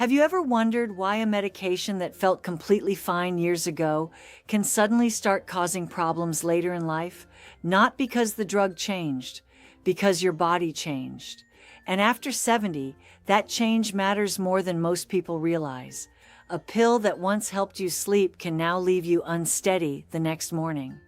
Have you ever wondered why a medication that felt completely fine years ago can suddenly start causing problems later in life? Not because the drug changed, because your body changed. And after 70, that change matters more than most people realize. A pill that once helped you sleep can now leave you unsteady the next morning.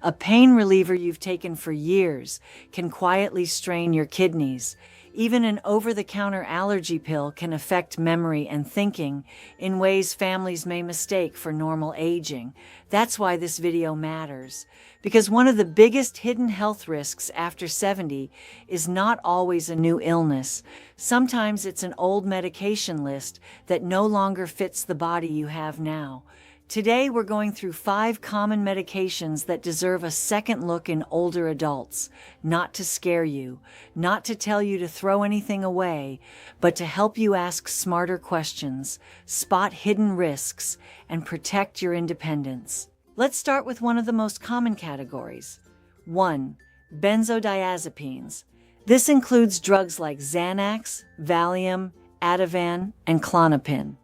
A pain reliever you've taken for years can quietly strain your kidneys. Even an over-the-counter allergy pill can affect memory and thinking in ways families may mistake for normal aging. That's why this video matters. Because one of the biggest hidden health risks after 70 is not always a new illness. Sometimes it's an old medication list that no longer fits the body you have now. Today, we're going through 5 common medications that deserve a second look in older adults. Not to scare you, not to tell you to throw anything away, but to help you ask smarter questions, spot hidden risks, and protect your independence. Let's start with one of the most common categories. 1. Benzodiazepines. This includes drugs like Xanax, Valium, Ativan, and Klonopin.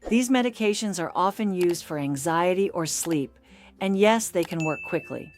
These medications are often used for anxiety or sleep, and yes, they can work quickly.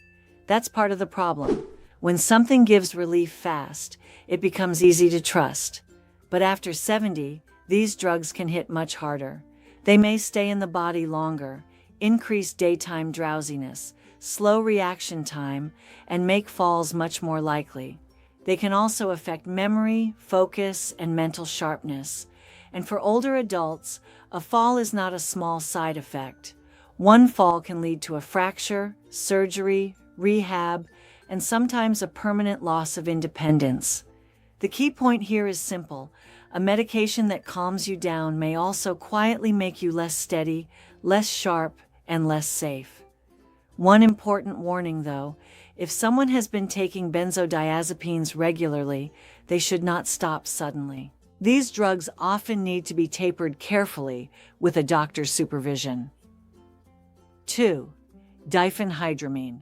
That's part of the problem. When something gives relief fast, it becomes easy to trust. But after 70, these drugs can hit much harder. They may stay in the body longer, increase daytime drowsiness, slow reaction time, and make falls much more likely. They can also affect memory, focus, and mental sharpness. And for older adults, a fall is not a small side effect. One fall can lead to a fracture, surgery, rehab, and sometimes a permanent loss of independence. The key point here is simple. A medication that calms you down may also quietly make you less steady, less sharp, and less safe. One important warning, though: if someone has been taking benzodiazepines regularly, they should not stop suddenly. These drugs often need to be tapered carefully with a doctor's supervision. 2. Diphenhydramine.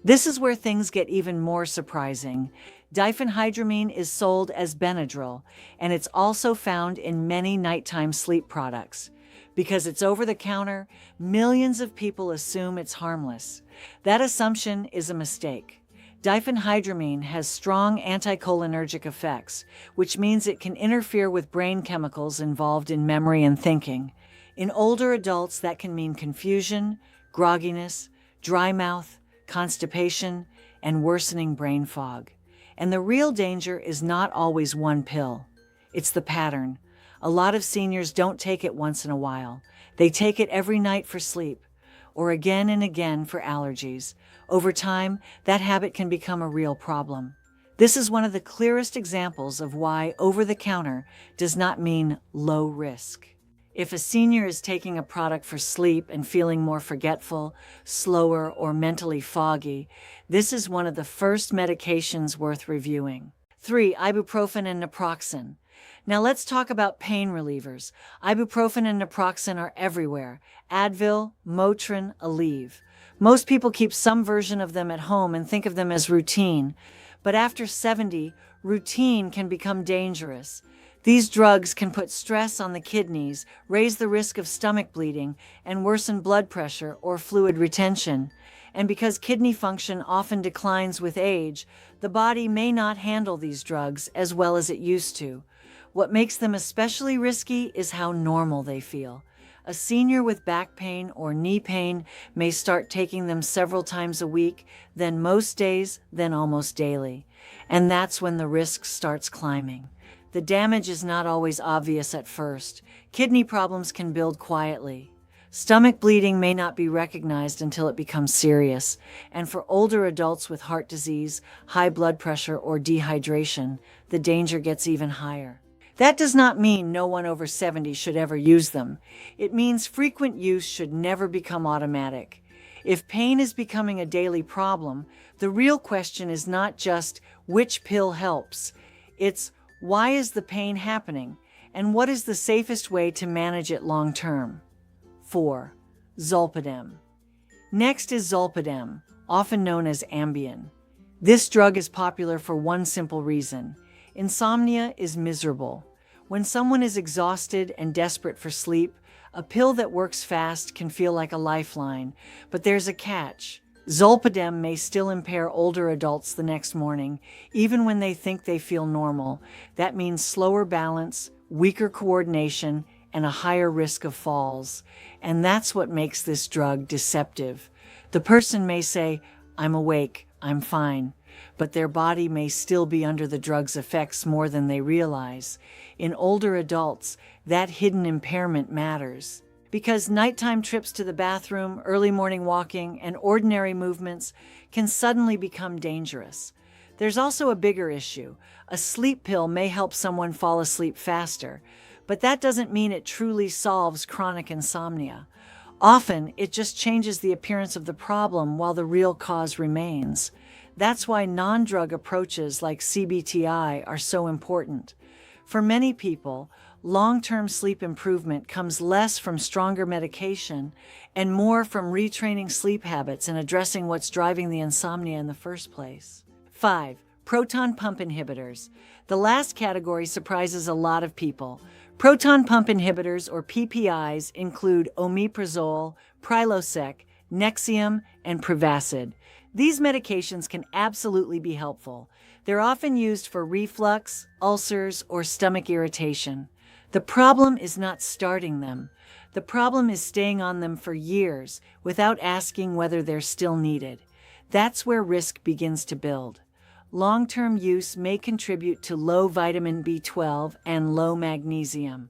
This is where things get even more surprising. Diphenhydramine is sold as Benadryl, and it's also found in many nighttime sleep products. Because it's over the counter, millions of people assume it's harmless. That assumption is a mistake. Diphenhydramine has strong anticholinergic effects, which means it can interfere with brain chemicals involved in memory and thinking. In older adults, that can mean confusion, grogginess, dry mouth, constipation, and worsening brain fog. And the real danger is not always one pill. It's the pattern. A lot of seniors don't take it once in a while. They take it every night for sleep, or again and again for allergies. Over time, that habit can become a real problem. This is one of the clearest examples of why over-the-counter does not mean low risk. If a senior is taking a product for sleep and feeling more forgetful, slower, or mentally foggy, this is one of the first medications worth reviewing. 3. Ibuprofen and naproxen. Now let's talk about pain relievers. Ibuprofen and naproxen are everywhere. Advil, Motrin, Aleve. Most people keep some version of them at home and think of them as routine. But after 70, routine can become dangerous. These drugs can put stress on the kidneys, raise the risk of stomach bleeding, and worsen blood pressure or fluid retention. And because kidney function often declines with age, the body may not handle these drugs as well as it used to. What makes them especially risky is how normal they feel. A senior with back pain or knee pain may start taking them several times a week, then most days, then almost daily. And that's when the risk starts climbing. The damage is not always obvious at first. Kidney problems can build quietly. Stomach bleeding may not be recognized until it becomes serious. And for older adults with heart disease, high blood pressure, or dehydration, the danger gets even higher. That does not mean no one over 70 should ever use them. It means frequent use should never become automatic. If pain is becoming a daily problem, the real question is not just which pill helps. It's why is the pain happening, and what is the safest way to manage it long term? 4. Zolpidem. Next is Zolpidem, often known as Ambien. This drug is popular for one simple reason: insomnia is miserable. When someone is exhausted and desperate for sleep, a pill that works fast can feel like a lifeline, but there's a catch. Zolpidem may still impair older adults the next morning, even when they think they feel normal. That means slower balance, weaker coordination, and a higher risk of falls. And that's what makes this drug deceptive. The person may say, "I'm awake, I'm fine," but their body may still be under the drug's effects more than they realize. In older adults, that hidden impairment matters, because nighttime trips to the bathroom, early morning walking, and ordinary movements can suddenly become dangerous. There's also a bigger issue. A sleep pill may help someone fall asleep faster, but that doesn't mean it truly solves chronic insomnia. Often, it just changes the appearance of the problem while the real cause remains. That's why non-drug approaches like CBTI are so important. For many people, long-term sleep improvement comes less from stronger medication and more from retraining sleep habits and addressing what's driving the insomnia in the first place. 5. Proton pump inhibitors. The last category surprises a lot of people. Proton pump inhibitors, or PPIs, include omeprazole, Prilosec, Nexium, and Prevacid. These medications can absolutely be helpful. They're often used for reflux, ulcers, or stomach irritation. The problem is not starting them. The problem is staying on them for years without asking whether they're still needed. That's where risk begins to build. Long-term use may contribute to low vitamin B12 and low magnesium.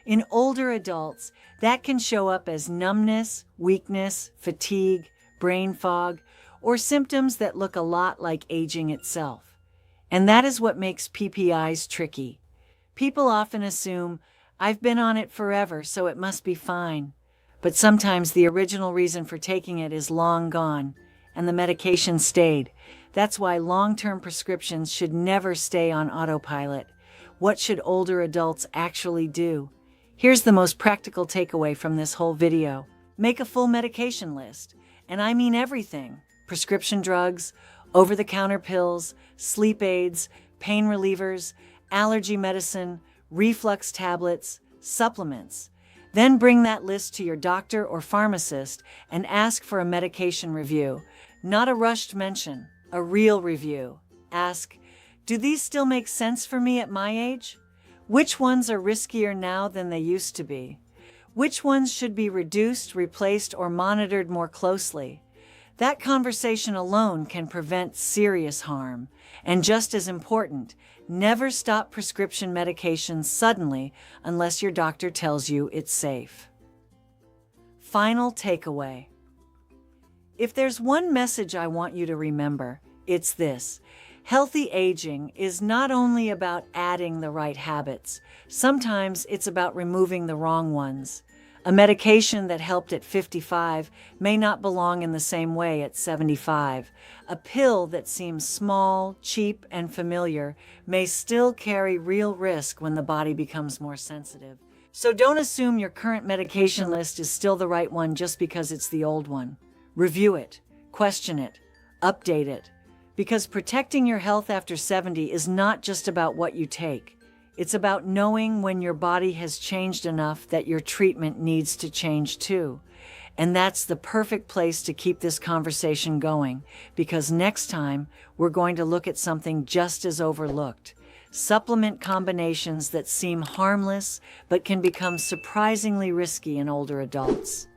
In older adults, that can show up as numbness, weakness, fatigue, brain fog, or symptoms that look a lot like aging itself. And that is what makes PPIs tricky. People often assume, "I've been on it forever, so it must be fine." But sometimes the original reason for taking it is long gone, and the medication stayed. That's why long-term prescriptions should never stay on autopilot. What should older adults actually do? Here's the most practical takeaway from this whole video. Make a full medication list. And I mean everything. Prescription drugs, over-the-counter pills, sleep aids, pain relievers, allergy medicine, reflux tablets, supplements. Then bring that list to your doctor or pharmacist and ask for a medication review. Not a rushed mention, a real review. Ask, do these still make sense for me at my age? Which ones are riskier now than they used to be? Which ones should be reduced, replaced, or monitored more closely? That conversation alone can prevent serious harm. And just as important, never stop prescription medications suddenly unless your doctor tells you it's safe. Final takeaway. If there's one message I want you to remember, it's this. Healthy aging is not only about adding the right habits. Sometimes it's about removing the wrong ones. A medication that helped at 55 may not belong in the same way at 75. A pill that seems small, cheap, and familiar may still carry real risk when the body becomes more sensitive. So don't assume your current medication list is still the right one just because it's the old one. Review it, question it, update it. Because protecting your health after 70 is not just about what you take. It's about knowing when your body has changed enough that your treatment needs to change too. And that's the perfect place to keep this conversation going, because next time we're going to look at something just as overlooked. Supplement combinations that seem harmless but can become surprisingly risky in older adults.